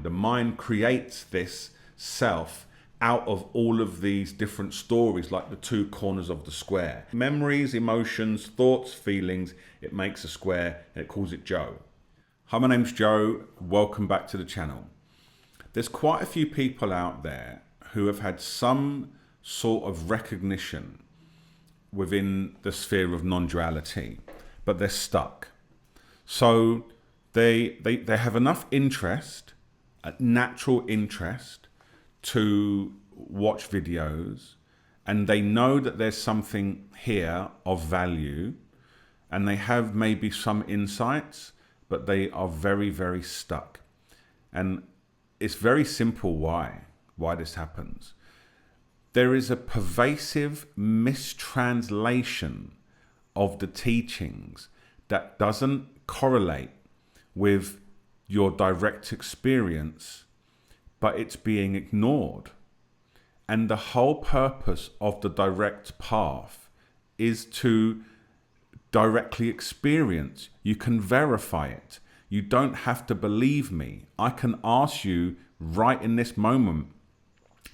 The mind creates this self out of all of these different stories, like the two corners of the square. Memories, emotions, thoughts, feelings, it makes a square, and it calls it Joe. Hi, my name's Joe. Welcome back to the channel. There's quite a few people out there who have had some sort of recognition within the sphere of non-duality, but they're stuck. So they have enough interest, a natural interest, to watch videos, and they know that there's something here of value, and they have maybe some insights, but they are very, very stuck. And it's very simple why this happens. There is a pervasive mistranslation of the teachings that doesn't correlate with your direct experience, but it's being ignored. And the whole purpose of the direct path is to directly experience. You can verify it. You don't have to believe me. I can ask you right in this moment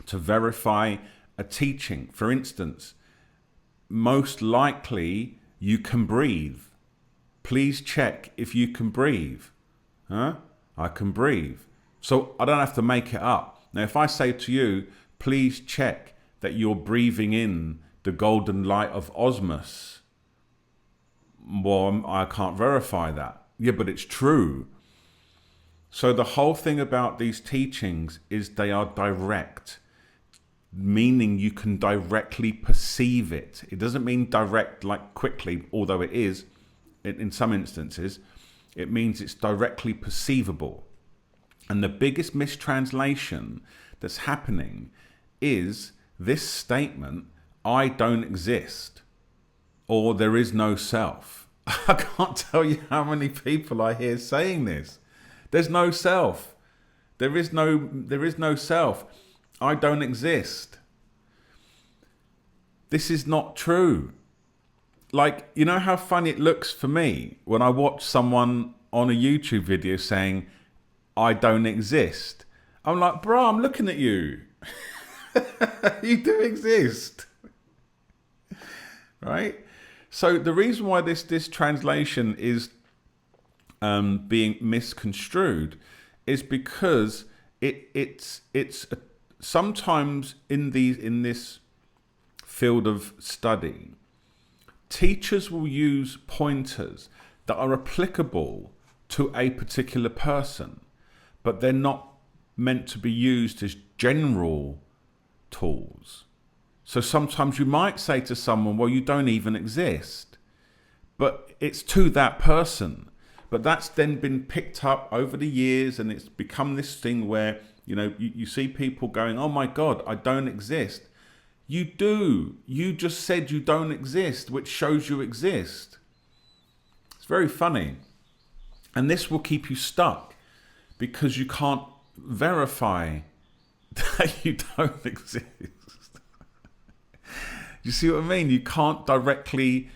to verify a teaching. For instance, most likely you can breathe. Please check if you can breathe. Huh? I can breathe. So I don't have to make it up. Now, if I say to you, please check that you're breathing in the golden light of osmos, well, I can't verify that. Yeah, but it's true. So the whole thing about these teachings is they are direct, meaning you can directly perceive it. It doesn't mean direct like quickly, although it is in some instances. It means it's directly perceivable. And the biggest mistranslation that's happening is this statement, I don't exist, or there is no self. I can't tell you how many people I hear saying this. There's no self. There is no self. I don't exist. This is not true. Like, you know how funny it looks for me when I watch someone on a YouTube video saying, I don't exist. I'm like, bro, I'm looking at you. You do exist. Right? So the reason why this translation is being misconstrued is because it's sometimes in this field of study, teachers will use pointers that are applicable to a particular person, but they're not meant to be used as general tools. So sometimes you might say to someone, well, you don't even exist, but it's to that person. But that's then been picked up over the years, and it's become this thing where, you know, you see people going, oh my God, I don't exist. You do. You just said you don't exist, which shows you exist. It's very funny. And this will keep you stuck because you can't verify that you don't exist. You see what I mean? You can't directly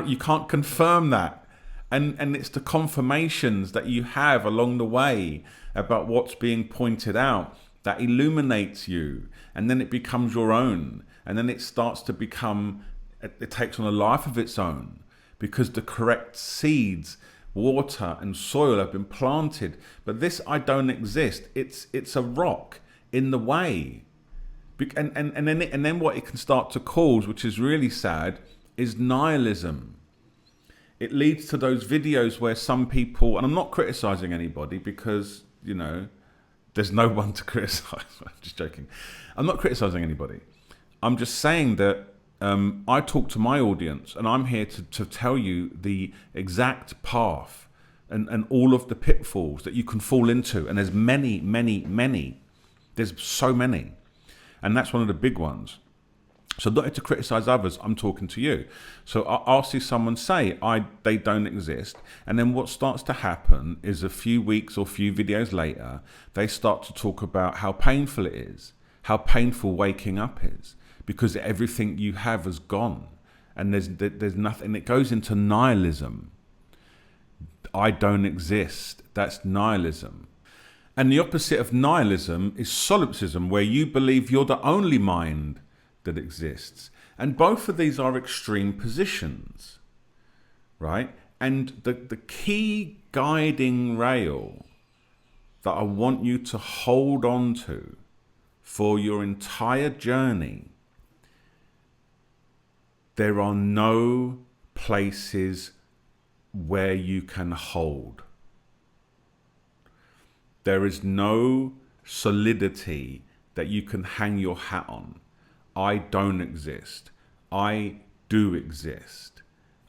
you can't confirm that. And it's the confirmations that you have along the way about what's being pointed out that illuminates you, and then it becomes your own, and then it starts to become, it takes on a life of its own because the correct seeds, water and soil have been planted. But this I don't exist, it's a rock in the way. And then what it can start to cause, which is really sad, is nihilism. It leads to those videos where some people, and I'm not criticizing anybody because, you know, there's no one to criticize. I'm just joking. I'm not criticizing anybody. I'm just saying that I talk to my audience, and I'm here to tell you the exact path and all of the pitfalls that you can fall into. And there's many, many, many. There's so many. And that's one of the big ones. So not to criticize others, I'm talking to you. So I'll see someone say, they don't exist. And then what starts to happen is a few weeks or few videos later, they start to talk about how painful it is, how painful waking up is, because everything you have has gone. And there's nothing, it goes into nihilism. I don't exist, that's nihilism. And the opposite of nihilism is solipsism, where you believe you're the only mind that exists. And both of these are extreme positions, right? And the key guiding rail that I want you to hold on to for your entire journey, there are no places where you can hold. There is no solidity that you can hang your hat on. I don't exist. I do exist.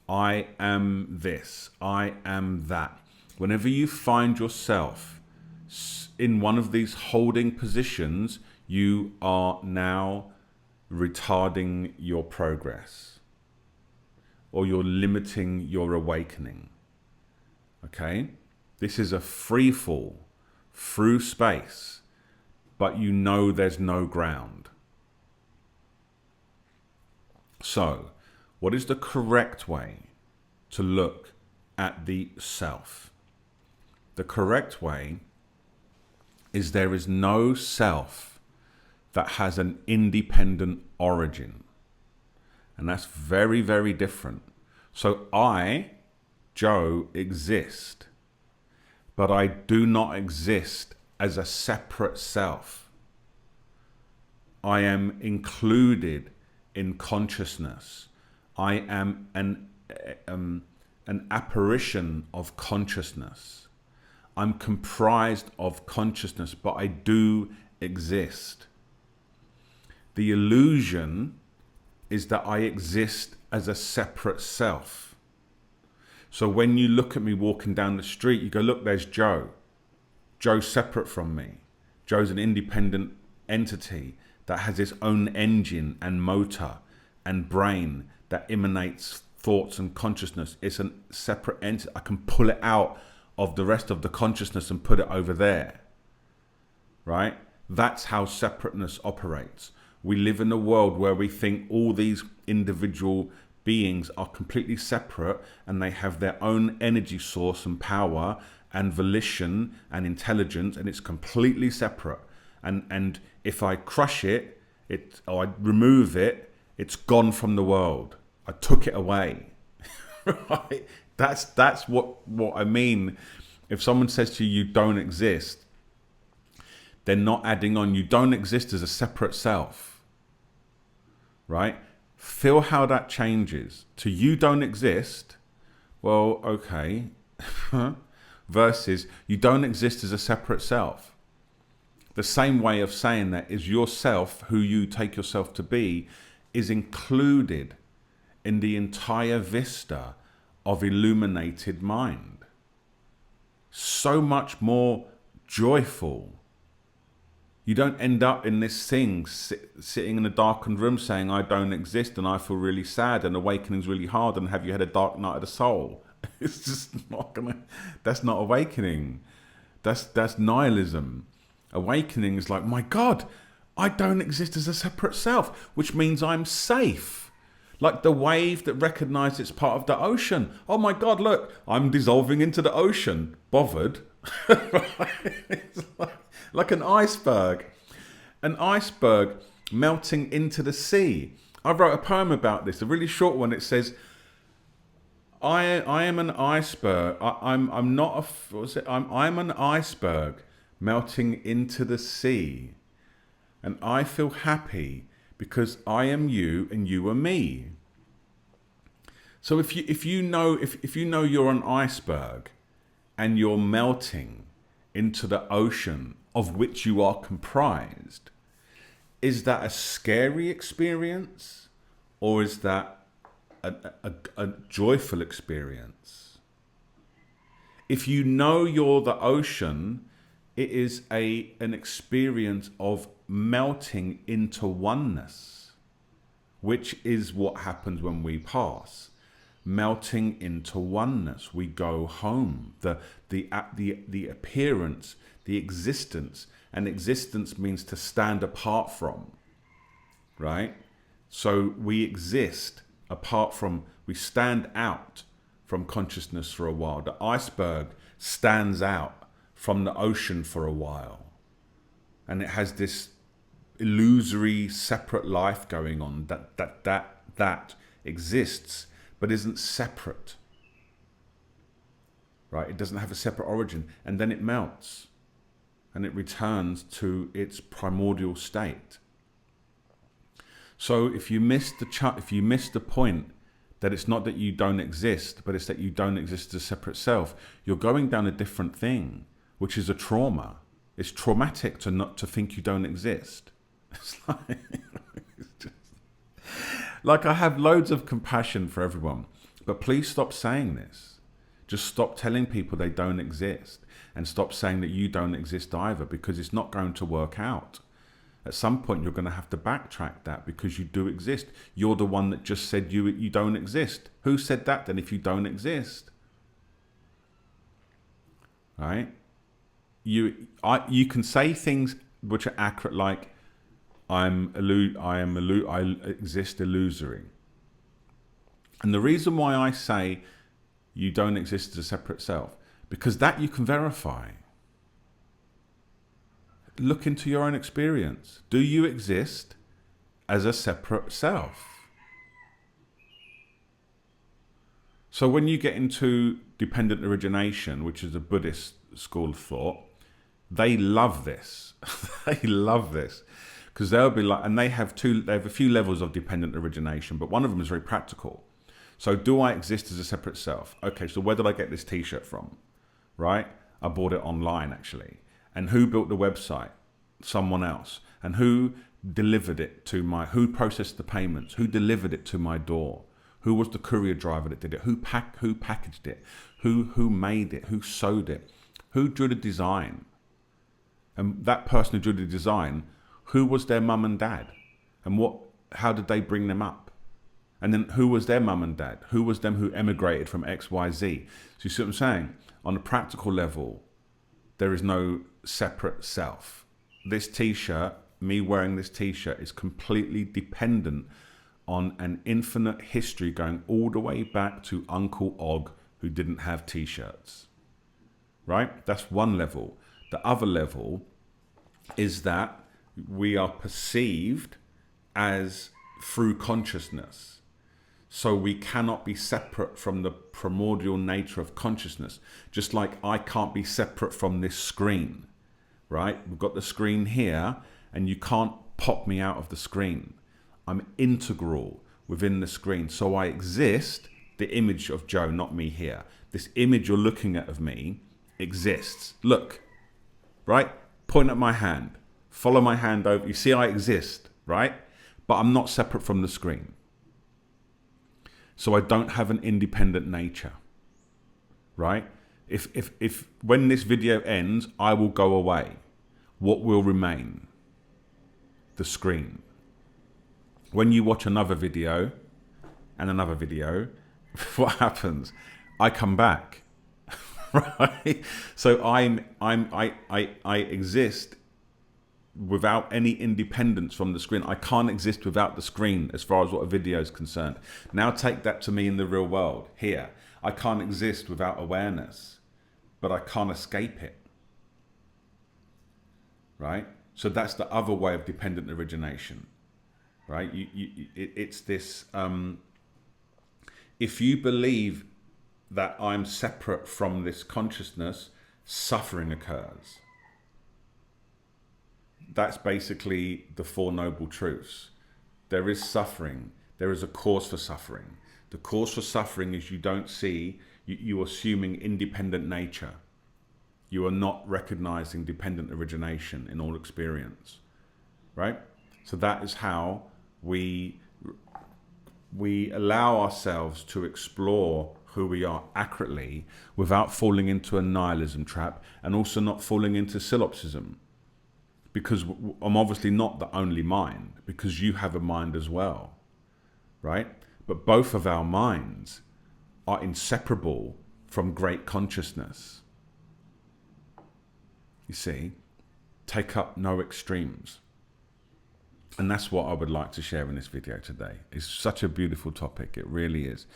I am this. I am that. Whenever you find yourself in one of these holding positions, you are now retarding your progress, or you're limiting your awakening. Okay? This is a free fall through space, but you know there's no ground. So, what is the correct way to look at the self? The correct way is there is no self that has an independent origin. And that's very, very different. So I, Joe, exist, but I do not exist as a separate self. I am included in consciousness. I am an apparition of consciousness. I'm comprised of consciousness, but I do exist. The illusion is that I exist as a separate self. So when you look at me walking down the street, you go, look, there's Joe. Joe's separate from me. Joe's an independent entity that has its own engine and motor and brain that emanates thoughts and consciousness. It's a separate entity. I can pull it out of the rest of the consciousness and put it over there, right? That's how separateness operates. We live in a world where we think all these individual beings are completely separate and they have their own energy source and power and volition and intelligence, and it's completely separate. And if I crush it, or I remove it, it's gone from the world. I took it away. Right? That's what I mean. If someone says to you, you don't exist, they're not adding on. You don't exist as a separate self. Right? Feel how that changes. To you don't exist, well, okay. Versus you don't exist as a separate self. The same way of saying that is yourself, who you take yourself to be, is included in the entire vista of illuminated mind. So much more joyful. You don't end up in this thing, sitting in a darkened room saying, I don't exist and I feel really sad and awakening's really hard and have you had a dark night of the soul? It's just not gonna, that's not awakening. That's nihilism. Awakening is like, my God, I don't exist as a separate self, which means I'm safe. Like the wave that recognized it's part of the ocean. Oh my God, look, I'm dissolving into the ocean. Bothered. It's like an iceberg. An iceberg melting into the sea. I wrote a poem about this, a really short one. It says, I am an iceberg. I'm not a, what was it? I'm an iceberg melting into the sea. And I feel happy because I am you and you are me. So if you know you're an iceberg and you're melting into the ocean of which you are comprised, is that a scary experience or is that a joyful experience? If you know you're the ocean, it is an experience of melting into oneness, which is what happens when we pass. Melting into oneness, we go home. The appearance, the existence, and existence means to stand apart from, right? So we exist apart from, we stand out from consciousness for a while. The iceberg stands out from the ocean for a while, and it has this illusory separate life going on that exists but isn't separate, right? It doesn't have a separate origin, and then it melts and it returns to its primordial state. So if you miss the point that it's not that you don't exist, but it's that you don't exist as a separate self, you're going down a different thing, which is a trauma. It's traumatic to think you don't exist. It's like I have loads of compassion for everyone, but please stop saying this. Just stop telling people they don't exist, and stop saying that you don't exist either, because it's not going to work out. At some point, you're going to have to backtrack that, because you do exist. You're the one that just said you don't exist. Who said that then if you don't exist? Right? You can say things which are accurate, like I exist illusory. And the reason why I say you don't exist as a separate self, because that you can verify. Look into your own experience. Do you exist as a separate self? So when you get into dependent origination, which is a Buddhist school of thought, they love this. They love this. Because they'll be like, and they have a few levels of dependent origination, but one of them is very practical. So do I exist as a separate self? Okay, so where did I get this t-shirt from? Right? I bought it online, actually. And who built the website? Someone else. And who delivered it to who processed the payments? Who delivered it to my door? Who was the courier driver that did it? Who packaged it? Who made it? Who sewed it? Who drew the design? And that person who drew the design, who was their mum and dad? And how did they bring them up? And then who was their mum and dad? Who was them who emigrated from X, Y, Z? So you see what I'm saying? On a practical level, there is no separate self. This t-shirt, me wearing this t-shirt, is completely dependent on an infinite history going all the way back to Uncle Og, who didn't have t-shirts. Right? That's one level. The other level is that we are perceived as through consciousness. So we cannot be separate from the primordial nature of consciousness. Just like I can't be separate from this screen, right? We've got the screen here, and you can't pop me out of the screen. I'm integral within the screen. So I exist, the image of Joe, not me here. This image you're looking at of me exists. Look, right? Point at my hand. Follow my hand over. You see I exist, right? But I'm not separate from the screen. So I don't have an independent nature, right? If when this video ends, I will go away. What will remain? The screen. When you watch another video and another video, what happens? I come back, right? So I exist without any independence from the screen. I can't exist without the screen as far as what a video is concerned. Now take that to me in the real world. Here, I can't exist without awareness, but I can't escape it. Right? So that's the other way of dependent origination. Right? It's this, if you believe that I'm separate from this consciousness, suffering occurs. That's basically the Four Noble Truths. There is suffering. There is a cause for suffering. The cause for suffering is you don't see, you're assuming independent nature. You are not recognizing dependent origination in all experience, right? So that is how we allow ourselves to explore who we are accurately without falling into a nihilism trap, and also not falling into solipsism. Because I'm obviously not the only mind, because you have a mind as well, right? But both of our minds are inseparable from great consciousness. You see, take up no extremes. And that's what I would like to share in this video today. It's such a beautiful topic, it really is.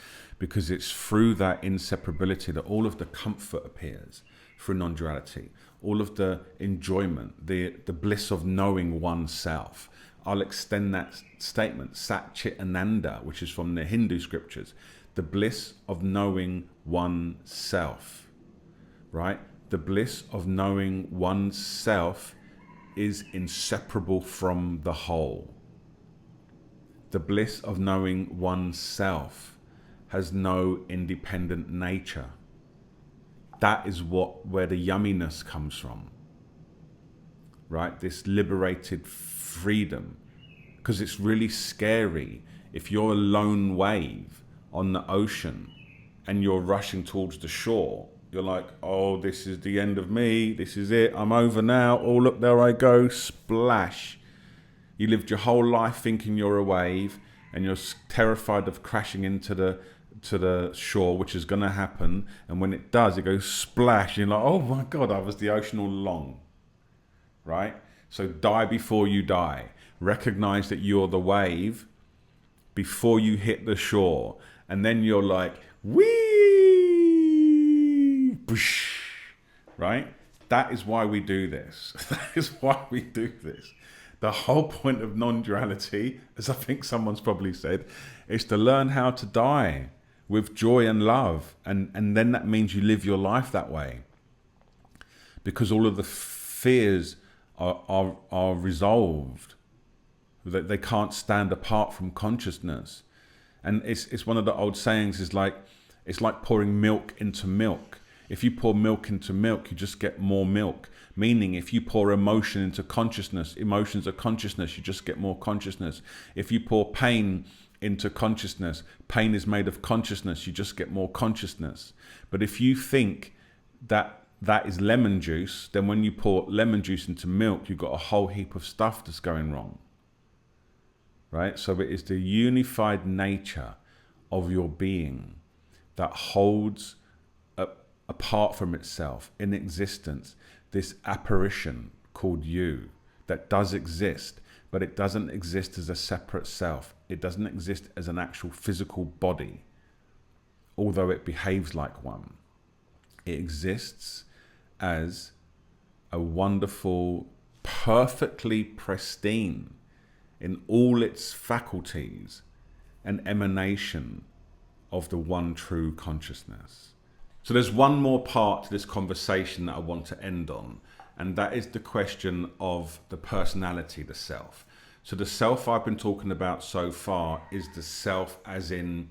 Because it's through that inseparability that all of the comfort appears. through non-duality, all of the enjoyment, the bliss of knowing oneself. I'll extend that statement, Sat Chit Ananda, which is from the Hindu scriptures, the bliss of knowing oneself, right? The bliss of knowing oneself is inseparable from the whole. The bliss of knowing oneself has no independent nature. That is where the yumminess comes from, right? This liberated freedom, because it's really scary if you're a lone wave on the ocean and you're rushing towards the shore. You're like, oh, this is the end of me. This is it. I'm over now. Oh, look, there I go. Splash. You lived your whole life thinking you're a wave, and you're terrified of crashing into the shore, which is going to happen. And when it does, it goes splash. You're like, oh my God, I was the ocean all along, right? So die before you die. Recognize that you're the wave before you hit the shore. And then you're like, whee, boosh, right? That is why we do this. That is why we do this. The whole point of non-duality, as I think someone's probably said, is to learn how to die with joy and love. And then that means you live your life that way. Because all of the fears are resolved. That they can't stand apart from consciousness. And it's one of the old sayings is like, it's like pouring milk into milk. If you pour milk into milk, you just get more milk. Meaning, if you pour emotion into consciousness, emotions are consciousness, you just get more consciousness. If you pour pain into consciousness, pain is made of consciousness, you just get more consciousness. But if you think that is lemon juice, then when you pour lemon juice into milk, you've got a whole heap of stuff that's going wrong. Right? So it is the unified nature of your being that holds apart from itself in existence this apparition called you that does exist, but it doesn't exist as a separate self. It doesn't exist as an actual physical body, although it behaves like one. It exists as a wonderful, perfectly pristine in all its faculties, an emanation of the one true consciousness. So there's one more part to this conversation that I want to end on, and that is the question of the personality, the self. So the self I've been talking about so far is the self as in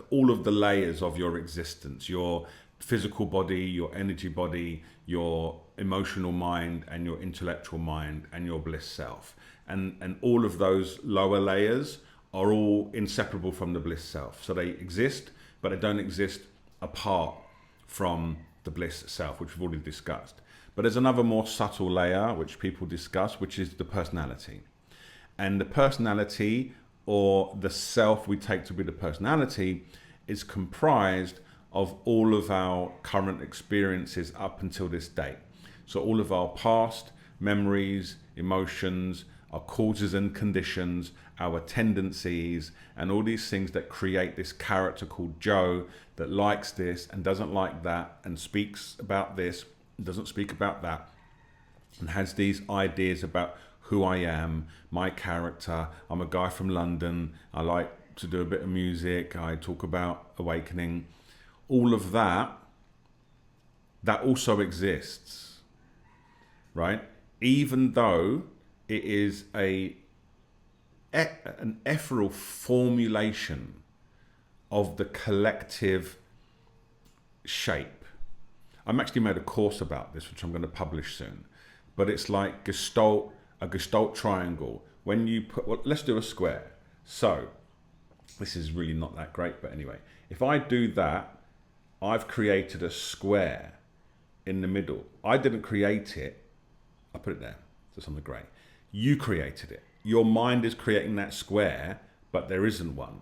all of the layers of your existence, your physical body, your energy body, your emotional mind, and your intellectual mind, and your bliss self. And all of those lower layers are all inseparable from the bliss self. So they exist, but they don't exist apart from the bliss self, which we've already discussed. But there's another more subtle layer which people discuss, which is the personality. And the personality, or the self we take to be the personality, is comprised of all of our current experiences up until this date. So all of our past memories, emotions, our causes and conditions, our tendencies, and all these things that create this character called Joe that likes this and doesn't like that, and speaks about this, doesn't speak about that, and has these ideas about who I am, my character. I'm a guy from London. I like to do a bit of music. I talk about awakening. All of that also exists, right? Even though it is an ephemeral formulation of the collective shape. I'm actually made a course about this, which I'm going to publish soon. But it's like a Gestalt triangle. When you put, well, let's do a square. So this is really not that great, but anyway, if I do that, I've created a square in the middle. I didn't create it. I put it there, so it's on the grey. You created it. Your mind is creating that square, but there isn't one,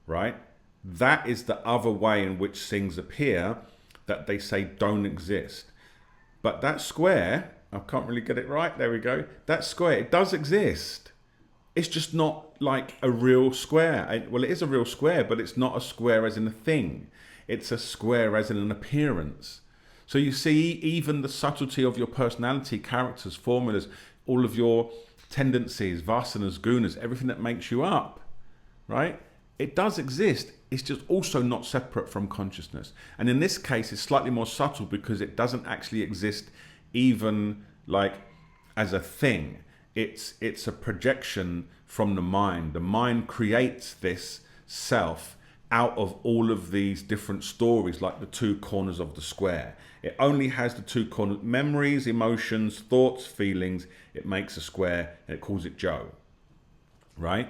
right? That is the other way in which things appear that they say don't exist. But that square, I can't really get it right. There we go. That square, it does exist. It's just not like a real square. Well, it is a real square, but it's not a square as in a thing. It's a square as in an appearance. So you see, even the subtlety of your personality, characters, formulas, all of your tendencies, vasanas, gunas, everything that makes you up, right? It does exist. It's just also not separate from consciousness. And in this case, it's slightly more subtle because it doesn't actually exist even like as a thing. It's a projection from the mind. The mind creates this self out of all of these different stories, like the two corners of the square. It only has the two corners, memories, emotions, thoughts, feelings. It makes a square and it calls it Joe, right?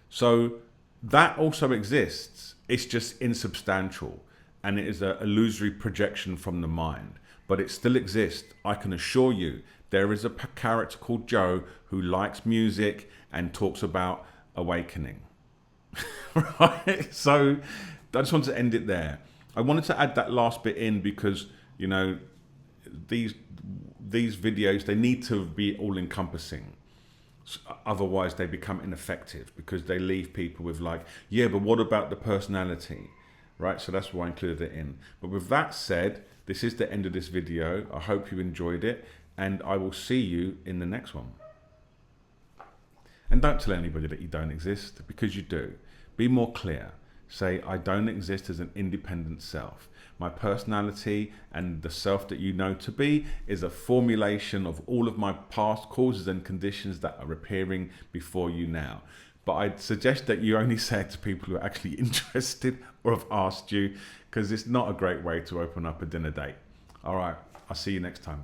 So that also exists. It's just insubstantial and it is an illusory projection from the mind, but it still exists. I can assure you there is a character called Joe who likes music and talks about awakening. Right? So I just want to end it there. I wanted to add that last bit in because, you know, these videos, they need to be all encompassing. Otherwise they become ineffective because they leave people with like, yeah, but what about the personality? Right? So that's why I included it in. But with that said, this is the end of this video. I hope you enjoyed it and I will see you in the next one. And don't tell anybody that you don't exist, because you do. Be more clear. Say, I don't exist as an independent self. My personality and the self that you know to be is a formulation of all of my past causes and conditions that are appearing before you now. But I'd suggest that you only say it to people who are actually interested or have asked you, because it's not a great way to open up a dinner date. All right, I'll see you next time.